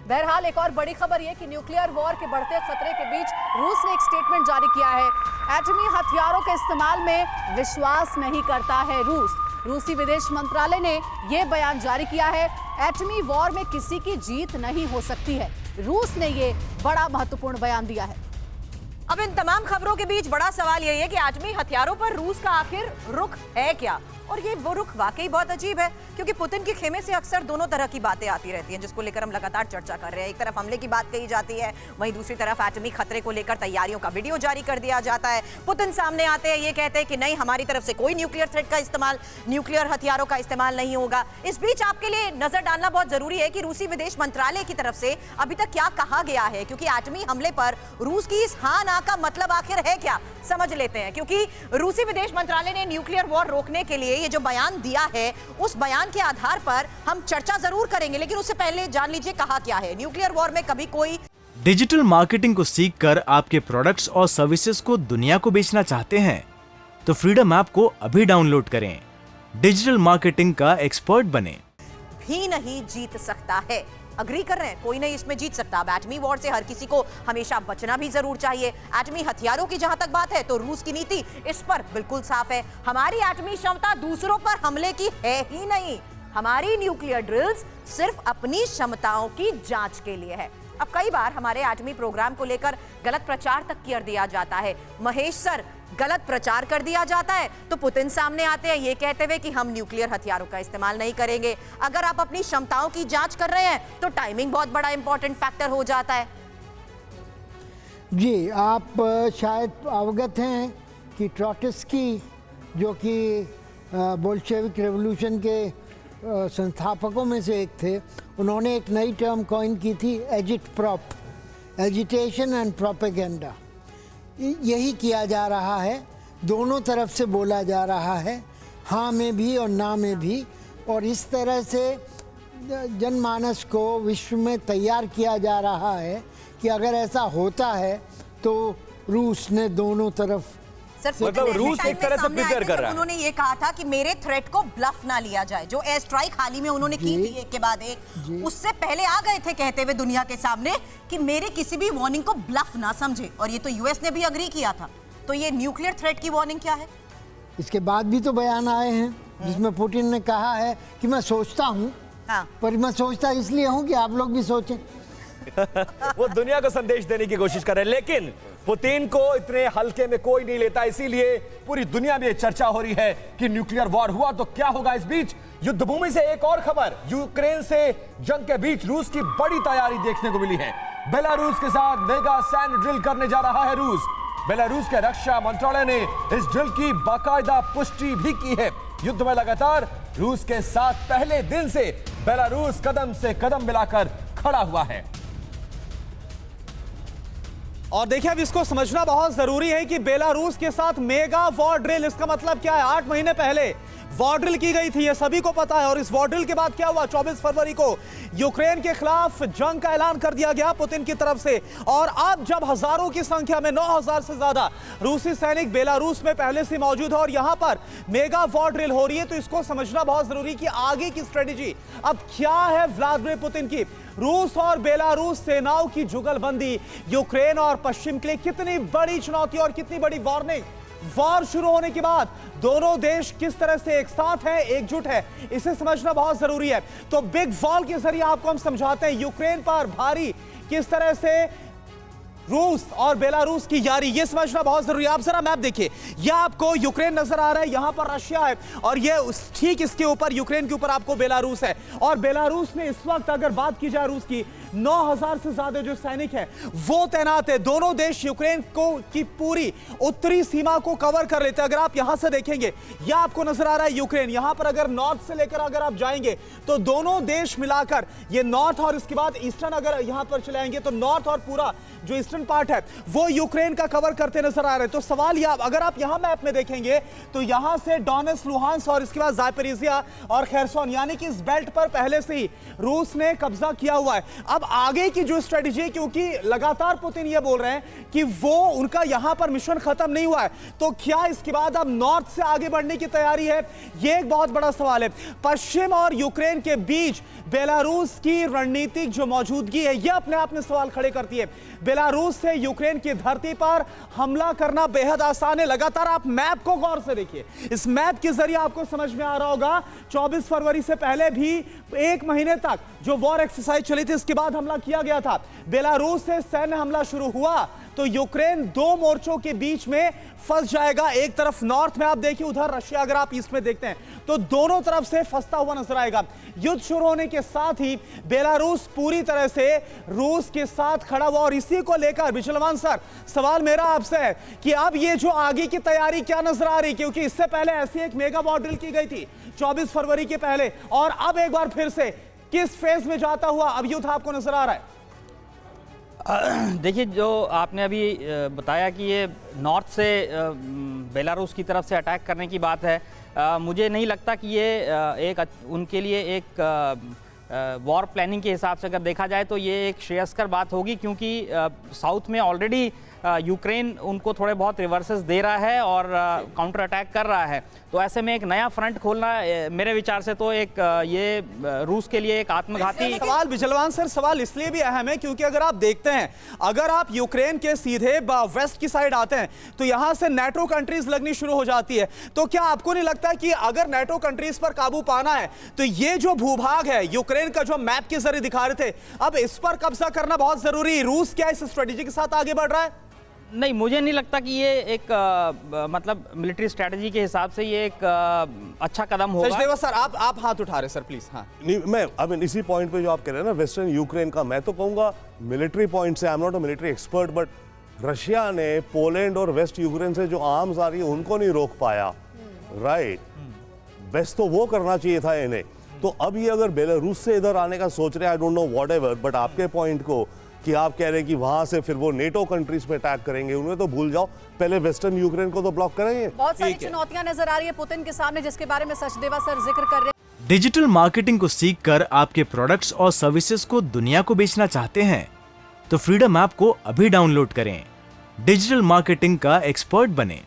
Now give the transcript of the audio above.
बहरहाल एक और बड़ी खबर यह कि न्यूक्लियर वॉर के बढ़ते खतरे के बीच रूस ने एक स्टेटमेंट जारी किया है। एटमी हथियारों के इस्तेमाल में विश्वास नहीं करता है रूस। रूसी विदेश मंत्रालय ने यह बयान जारी किया है। एटमी वॉर में किसी की जीत नहीं हो सकती है। रूस ने यह बड़ा महत्वपूर्ण बयान दिया है। अब इन तमाम खबरों के बीच बड़ा सवाल यही है कि एटमी हथियारों पर रूस का आखिर रुख है क्या? और ये वो रुख वाकई बहुत अजीब है, क्योंकि पुतिन के खेमे से अक्सर दोनों तरह की बातें आती रहती हैं, जिसको लेकर हम लगातार चर्चा कर रहे हैं। एक तरफ हमले की बात कही जाती है, वहीं दूसरी तरफ एटमी खतरे को लेकर तैयारियों का वीडियो जारी कर दिया जाता है। पुतिन सामने आते हैं, ये कहते हैं कि नहीं, हमारी तरफ से कोई न्यूक्लियर थ्रेट का इस्तेमाल, न्यूक्लियर हथियारों का इस्तेमाल नहीं होगा। इस बीच आपके लिए नजर डालना बहुत जरूरी है कि रूसी विदेश मंत्रालय की तरफ से अभी तक क्या कहा गया है, क्योंकि एटमी हमले पर रूस की इस हाँ ना का मतलब आखिर है क्या, समझ लेते हैं। क्योंकि रूसी विदेश मंत्रालय ने न्यूक्लियर वॉर रोकने के लिए ये जो बयान दिया है, उस बयान के आधार पर हम चर्चा जरूर करेंगे, लेकिन उससे पहले जान लीजिए कहा क्या है। न्यूक्लियर वॉर में कभी कोई डिजिटल मार्केटिंग को सीखकर आपके प्रोडक्ट्स और सर्विसेज को दुनिया को बेचना चाहते हैं तो फ्रीडम ऐप को अभी डाउनलोड करें। डिजिटल मार्केटिंग का एक्सपर्ट बने। भी नहीं जीत सकता है, अग्री कर रहे हैं, कोई नहीं इसमें जीत सकता। अब एटमी वॉर से हर किसी को हमेशा बचना भी जरूर चाहिए। एटमी हथियारों की जहां तक बात है तो रूस की नीति इस पर बिल्कुल साफ है। हमारी एटमी क्षमता दूसरों पर हमले की है ही नहीं। हमारी न्यूक्लियर ड्रिल्स सिर्फ अपनी क्षमताओं की जांच के लिए है। अब कई बार हमारे एटमी प्रोग्राम को लेकर गलत प्रचार तक कर दिया जाता है। महेश सर, गलत प्रचार कर दिया जाता है तो पुतिन सामने आते हैं ये कहते हुए कि हम न्यूक्लियर हथियारों का इस्तेमाल नहीं करेंगे। अगर आप अपनी क्षमताओं की जांच कर रहे हैं तो टाइमिंग बहुत बड़ा इंपॉर्टेंट फैक्टर हो जाता है। जी, आप शायद अवगत हैं कि ट्रॉट्स्की, जो कि बोल्शेविक रेवोल्यूशन के संस्थापकों में से एक थे, उन्होंने एक नई टर्म कॉइन की थी, एजिटप्रॉप, एजिटेशन एंड प्रोपेगेंडा। यही किया जा रहा है, दोनों तरफ से बोला जा रहा है, हाँ में भी और ना में भी, और इस तरह से जनमानस को विश्व में तैयार किया जा रहा है कि अगर ऐसा होता है तो रूस ने दोनों तरफ मतलब रूस एक तरह से प्रिपेयर कर रहा है। उन्होंने ये कहा था कि मेरे थ्रेट को ब्लफ ना लिया जाए। जो एयर स्ट्राइक हाल ही में उन्होंने की थी एक के बाद एक, उससे पहले आ गए थे कहते हुए दुनिया के सामने कि मेरे किसी भी वार्निंग को ब्लफ ना समझे, और ये तो यूएस ने भी अग्री किया था। तो ये न्यूक्लियर थ्रेट की वार्निंग क्या है? इसके बाद भी तो बयान आए हैं जिसमें पुतिन ने कहा है कि मैं सोचता हूँ, पर मैं सोचता इसलिए हूँ कि आप लोग भी सोचें। वो दुनिया को संदेश देने की कोशिश कर रहे हैं, लेकिन पुतिन को इतने हल्के में कोई नहीं लेता। इसीलिए पूरी दुनिया में चर्चा हो रही है कि न्यूक्लियर वॉर हुआ तो क्या होगा। इस बीच युद्धभूमि से एक और खबर, यूक्रेन से जंग के बीच रूस की बड़ी तैयारी देखने को मिली है। बेलारूस के साथ मेगा सैन्य ड्रिल करने जा रहा है रूस। बेलारूस के रक्षा मंत्रालय ने इस ड्रिल की बाकायदा पुष्टि भी की है। युद्ध में लगातार रूस के साथ पहले दिन से बेलारूस कदम से कदम मिलाकर खड़ा हुआ है। और देखिए, अब इसको समझना बहुत जरूरी है कि बेलारूस के साथ मेगा वॉर ड्रिल, इसका मतलब क्या है? 8 महीने पहले वॉर ड्रिल की गई थी, ये सभी को पता है। और इस वॉर ड्रिल के बाद क्या हुआ? 24 फरवरी को यूक्रेन के खिलाफ जंग का ऐलान कर दिया गया पुतिन की तरफ से। और अब जब हजारों की संख्या में 9000 से ज्यादा रूसी सैनिक बेलारूस में पहले से मौजूद है और यहां पर मेगा वॉर ड्रिल हो रही है, तो इसको समझना बहुत जरूरी कि आगे की स्ट्रेटेजी अब क्या है व्लादिमीर पुतिन की। रूस और बेलारूस सेनाओं की जुगलबंदी यूक्रेन और पश्चिम के लिए कितनी बड़ी चुनौती और कितनी बड़ी वार्निंग। वॉर शुरू होने के बाद दोनों देश किस तरह से एक साथ हैं, एकजुट है, इसे समझना बहुत जरूरी है। तो बिग वॉल के जरिए आपको हम समझाते हैं यूक्रेन पर भारी किस तरह से रूस और बेलारूस की यारी, ये समझना बहुत जरूरी है। आप जरा मैप देखिए, यह आपको यूक्रेन नजर आ रहा है, यहां पर रशिया है, और ये ठीक इसके ऊपर यूक्रेन के ऊपर आपको बेलारूस है। और बेलारूस में इस वक्त अगर बात की जाए रूस की, 9000 से ज्यादा जो सैनिक हैं वो तैनात है। दोनों देश यूक्रेन को की पूरी उत्तरी सीमा को कवर कर लेते हैं। अगर आप यहां से देखेंगे, यह आपको नजर आ रहा है यूक्रेन, यहां पर अगर नॉर्थ से लेकर अगर आप जाएंगे तो दोनों देश मिलाकर ये नॉर्थ और इसके बाद ईस्टर्न, अगर यहां पर चलाएंगे तो नॉर्थ और पूरा जो ईस्टर्न ईस्टर्न पार्ट है वो यूक्रेन का कवर करते नजर आ रहे हैं। तो सवाल यह, अगर आप यहां मैप में देखेंगे तो यहां से डोनेट्स्क, लुहांस्क और इसके बाद ज़ापोरिज़िया और खेरसोन, यानी कि इस बेल्ट पर पहले से ही रूस ने कब्जा किया हुआ है। अब आगे की जो स्ट्रेटेजी है, क्योंकि लगातार पुतिन ये बोल रहे हैं कि वो उनका यहां पर मिशन खत्म नहीं हुआ है, तो क्या इसके बाद अब नॉर्थ से आगे बढ़ने की तैयारी है? ये एक बहुत बड़ा सवाल है। पश्चिम और यूक्रेन के बीच बेलारूस की रणनीतिक जो मौजूदगी है, यह अपने आप में सवाल खड़े करती है। बेलारूस से यूक्रेन की धरती पर हमला करना बेहद आसान है। लगातार आप मैप को गौर से देखिए, इस मैप के जरिए आपको समझ में आ रहा होगा 24 फरवरी से पहले भी 1 महीने तक जो वॉर एक्सरसाइज चली थी, इसके बाद हमला किया गया था। बेलारूस से सैन्य हमला शुरू हुआ तो यूक्रेन 2 मोर्चों के बीच में फंस जाएगा। एक तरफ नॉर्थ में आप देखिए, उधर रशिया, अगर आप ईस्ट में देखते हैं तो दोनों तरफ से फंसता हुआ नजर आएगा। युद्ध शुरू होने के साथ ही बेलारूस पूरी तरह से रूस के साथ खड़ा हुआ, और इसी को लेकर बिजलवान सर, सवाल मेरा आपसे है कि अब ये जो आगे की तैयारी क्या नजर आ रही, क्योंकि इससे पहले ऐसी एक मेगा वॉर ड्रिल की गई थी 24 फरवरी के पहले, और अब एक बार फिर से किस फेज में जाता हुआ अब युद्ध आपको नजर आ रहा है? देखिए, जो आपने अभी बताया कि ये नॉर्थ से बेलारूस की तरफ से अटैक करने की बात है, मुझे नहीं लगता कि ये एक उनके लिए एक वॉर प्लानिंग के हिसाब से अगर देखा जाए तो ये एक श्रेयस्कर बात होगी, क्योंकि साउथ में ऑलरेडी यूक्रेन उनको थोड़े बहुत रिवर्सेस दे रहा है और काउंटर अटैक कर रहा है। तो ऐसे में एक नया फ्रंट खोलना मेरे विचार से तो एक ये रूस के लिए एक आत्मघाती सवाल। बिजलवान सर, सवाल इसलिए भी अहम है क्योंकि अगर आप देखते हैं, अगर आप यूक्रेन के सीधे वेस्ट की साइड आते हैं तो यहां से नेटो कंट्रीज लगनी शुरू हो जाती है। तो क्या आपको नहीं लगता कि अगर नेटो कंट्रीज पर काबू पाना है तो ये जो भूभाग है यूक्रेन का, जो मैप के जरिए दिखा रहे थे, अब इस पर कब्जा करना बहुत जरूरी है? रूस क्या इस स्ट्रेटेजी के साथ आगे बढ़ रहा है? नहीं, मुझे नहीं लगता कि ये एक मतलब मिलिट्री स्ट्रेटजी के हिसाब से ये एक अच्छा कदम होगा। सचदेवा सर, आप हाथ उठा रहे सर, प्लीज। हाँ, नहीं, मैं इसी पॉइंट पे जो आप कह रहे हैं ना, वेस्टर्न यूक्रेन का, मैं तो कहूंगा मिलिट्री पॉइंट से, I am not a military expert, but Russia ने पोलैंड और वेस्ट यूक्रेन से जो आर्म्स आ रही है उनको नहीं रोक पाया, राइट? बेस्ट तो वो करना चाहिए था इन्हें। तो अब ये अगर बेलारूस से इधर आने का सोच रहे हैं, I don't know whatever, but आपके पॉइंट को कि आप कह रहे हैं कि वहां से फिर वो नेटो कंट्रीज पे अटैक करेंगे, उन्हें तो भूल जाओ, पहले वेस्टर्न यूक्रेन को तो ब्लॉक करेंगे। बहुत सारी चुनौतियां नजर आ रही है पुतिन के सामने, जिसके बारे में सचदेवा सर जिक्र कर रहे हैं। डिजिटल मार्केटिंग को सीखकर आपके प्रोडक्ट्स और सर्विसेज को दुनिया को बेचना चाहते हैं तो फ्रीडम ऐप को अभी डाउनलोड करें। डिजिटल मार्केटिंग का एक्सपर्ट बनें।